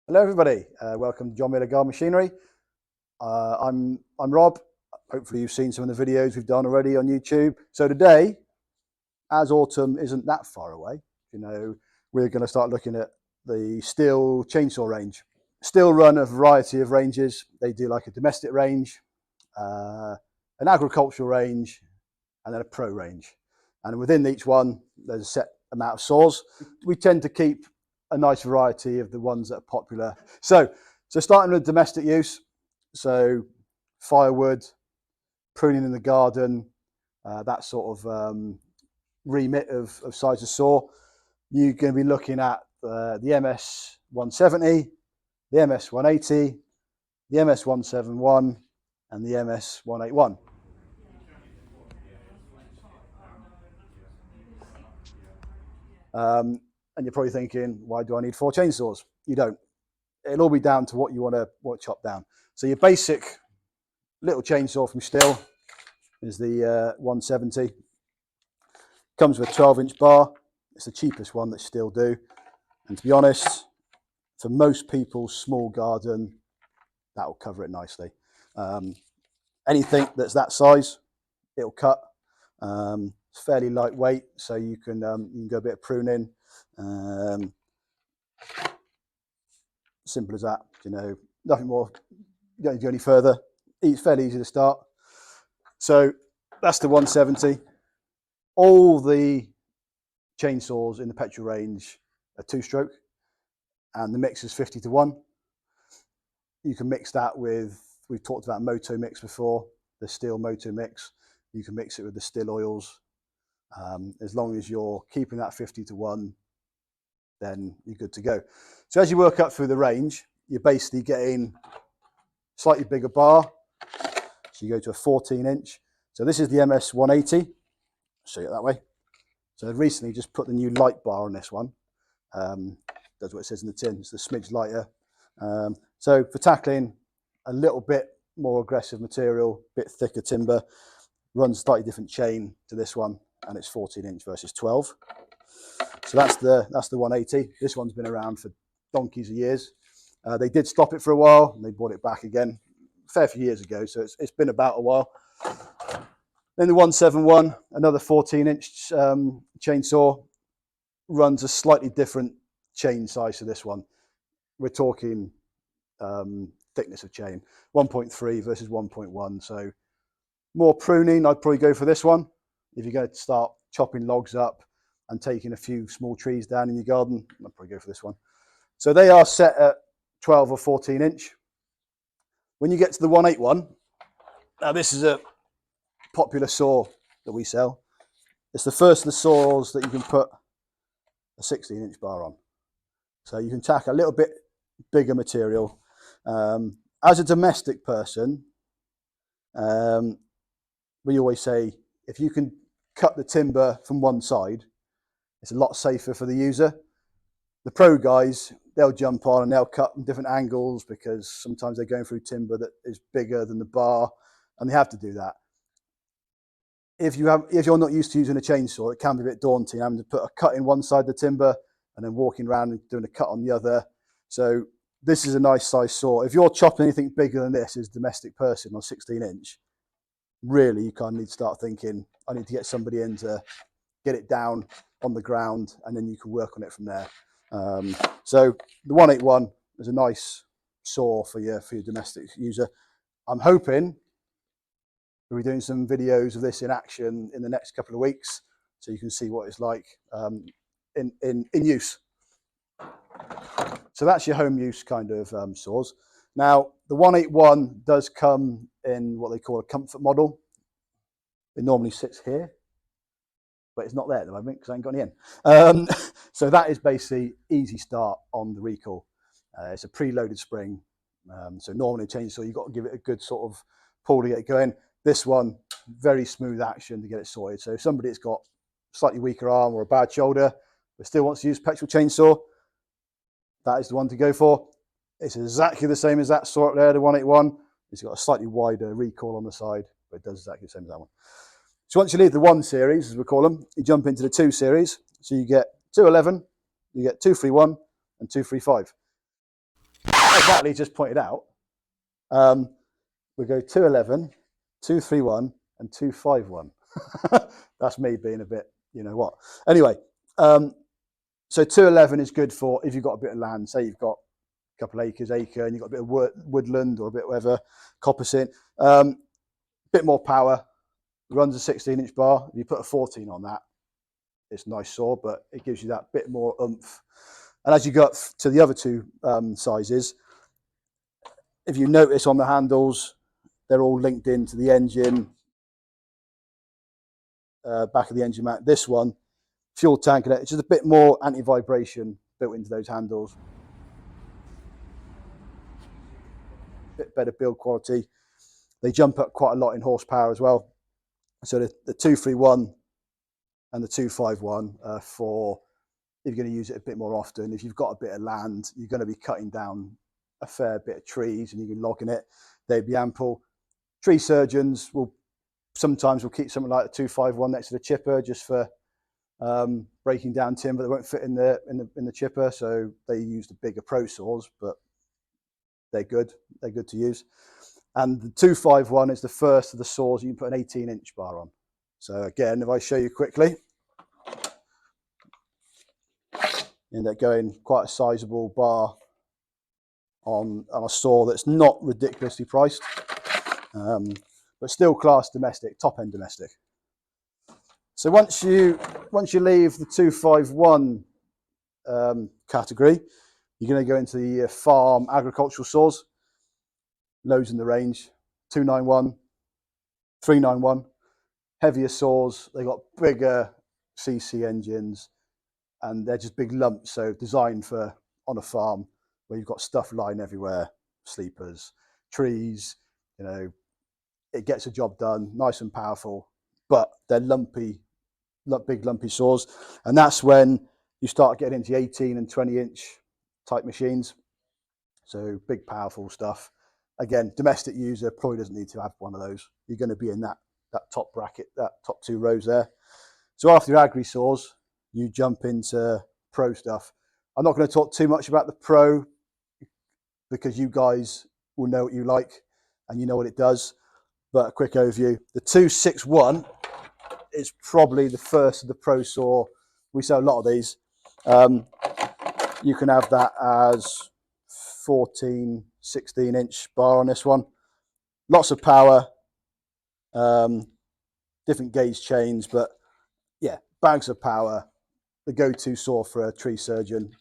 Hello everybody, welcome to John Miller Garden Machinery. I'm Rob. Hopefully you've seen some of the videos we've done already on YouTube. So today, as autumn isn't that far away, we're going to start looking at the Stihl chainsaw range. Stihl run a variety of ranges. They do like a domestic range, an agricultural range, and then a pro range. And within each one, there's a set amount of saws. We tend to keep a nice variety of the ones that are popular. So starting with domestic use, so firewood, pruning in the garden, that sort of remit of size of saw, you're going to be looking at the MS 170, the MS 180, the MS 171, and the MS 181. And you're probably thinking, why do I need 4 chainsaws? You don't. It'll all be down to what you want to chop down. So your basic little chainsaw from Stihl is the 170. Comes with a 12-inch bar. It's the cheapest one that Stihl do. And to be honest, for most people's small garden, that will cover it nicely. Anything that's that size, it'll cut. It's fairly lightweight, so you can go a bit of pruning. Simple as that, nothing more. You don't need to go any further. It's fairly easy to start. So that's the 170. All the chainsaws in the petrol range are 2-stroke, and the mix is 50-1. You can mix that with, we've talked about Moto mix before, the Stihl Moto mix. You can mix it with the Stihl oils. As long as you're keeping that 50-1, then you're good to go. So as you work up through the range, you're basically getting slightly bigger bar. So you go to a 14-inch. So this is the MS 180. I'll show you it that way. So I've recently just put the new light bar on this one. That's what it says in the tin. It's the smidge lighter. So for tackling a little bit more aggressive material, bit thicker timber, runs slightly different chain to this one, and it's 14-inch versus 12. So that's the 180. This one's been around for donkeys of years. They did stop it for a while, and they brought it back again a fair few years ago. So it's been about a while. Then the 171, another 14-inch chainsaw, runs a slightly different chain size to this one. We're talking thickness of chain, 1.3 versus 1.1. So more pruning, I'd probably go for this one. If you're going to start chopping logs up and taking a few small trees down in your garden, I'd probably go for this one. So they are set at 12 or 14-inch. When you get to the 181, now this is a popular saw that we sell. It's the first of the saws that you can put a 16-inch bar on. So you can tack a little bit bigger material. As a domestic person, we always say, if you can cut the timber from one side, it's a lot safer for the user. The pro guys, they'll jump on and they'll cut from different angles because sometimes they're going through timber that is bigger than the bar, and they have to do that. If you're not used to using a chainsaw, it can be a bit daunting having to put a cut in one side of the timber and then walking around and doing a cut on the other. So this is a nice size saw. If you're chopping anything bigger than this as a domestic person on 16-inch, really you kind of need to start thinking, I need to get somebody in to get it down on the ground, and then you can work on it from there. So the 181 is a nice saw for your domestic user. I'm hoping we'll be doing some videos of this in action in the next couple of weeks, so you can see what it's like in use. So that's your home use kind of saws. Now the 181 does come in what they call a comfort model. It normally sits here, but it's not there at the moment because I ain't got any in. So that is basically easy start on the recall. It's a preloaded spring. So normally a chainsaw, you've got to give it a good sort of pull to get it going. This one, very smooth action to get it sorted. So if somebody that's got slightly weaker arm or a bad shoulder, but still wants to use petrol chainsaw, that is the one to go for. It's exactly the same as that saw up there, the 181. It's got a slightly wider recoil on the side, but it does exactly the same as that one. So once you leave the 1 series, as we call them, you jump into the 2 series. So you get 211, you get 231, and 235. exactly just pointed out, we go 211, 231, and 251. That's me being a bit, you know what. Anyway, so 211 is good for if you've got a bit of land, say you've got a couple of acre, and you've got a bit of woodland or a bit of whatever, coppice in. Bit more power, runs a 16-inch bar. If you put a 14 on that, it's a nice saw, but it gives you that bit more oomph. And as you go up to the other two sizes, if you notice on the handles, they're all linked into the engine, back of the engine mount. This one, fuel tank, it's just a bit more anti-vibration built into those handles. Bit better build quality. They jump up quite a lot in horsepower as well. So the 231 and the 251 for if you're going to use it a bit more often. If you've got a bit of land, you're going to be cutting down a fair bit of trees and you're logging it, they'd be ample. Tree surgeons will sometimes keep something like the 251 next to the chipper just for breaking down timber that won't fit in the chipper. So they use the bigger pro saws, but they're good to use. And the 251 is the first of the saws you can put an 18-inch bar on. So again, if I show you quickly, you end up going quite a sizable bar on a saw that's not ridiculously priced, but still class domestic, top end domestic. So once you leave the 251 category, you're going to go into the farm agricultural saws. Loads in the range, 291, 391, heavier saws. They got bigger CC engines, and they're just big lumps. So designed for on a farm where you've got stuff lying everywhere, sleepers, trees. You know, it gets a job done, nice and powerful, but they're lumpy, big lumpy saws, and that's when you start getting into 18 and 20-inch type machines. So big, powerful stuff. Again, domestic user probably doesn't need to have one of those. You're going to be in that top bracket, that top two rows there. So after your agri saws, you jump into pro stuff. I'm not going to talk too much about the pro because you guys will know what you like and you know what it does. But a quick overview: the 261 is probably the first of the pro saw. We sell a lot of these. You can have that as 14, 16-inch bar on this one. Lots of power, different gauge chains, but yeah, bags of power. The go-to saw for a tree surgeon.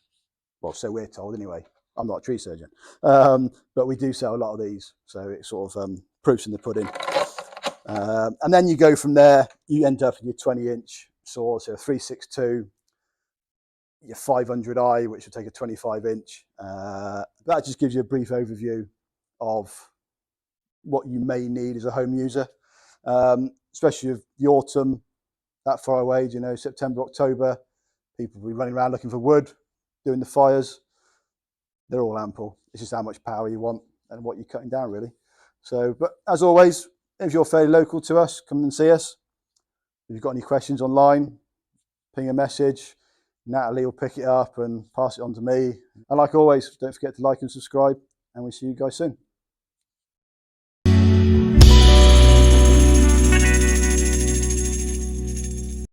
Well, so we're told anyway. I'm not a tree surgeon, but we do sell a lot of these, so it's sort of proofs in the pudding. And then you go from there, you end up with your 20-inch saw, so a 362, your 500i, which will take a 25-inch. That just gives you a brief overview of what you may need as a home user, especially with the autumn that far away, you know, September, October, people will be running around looking for wood, doing the fires. They're all ample. It's just how much power you want and what you're cutting down, really. So, but as always, if you're fairly local to us, come and see us. If you've got any questions online, ping a message. Natalie will pick it up and pass it on to me. And like always, don't forget to like and subscribe, and we'll see you guys soon.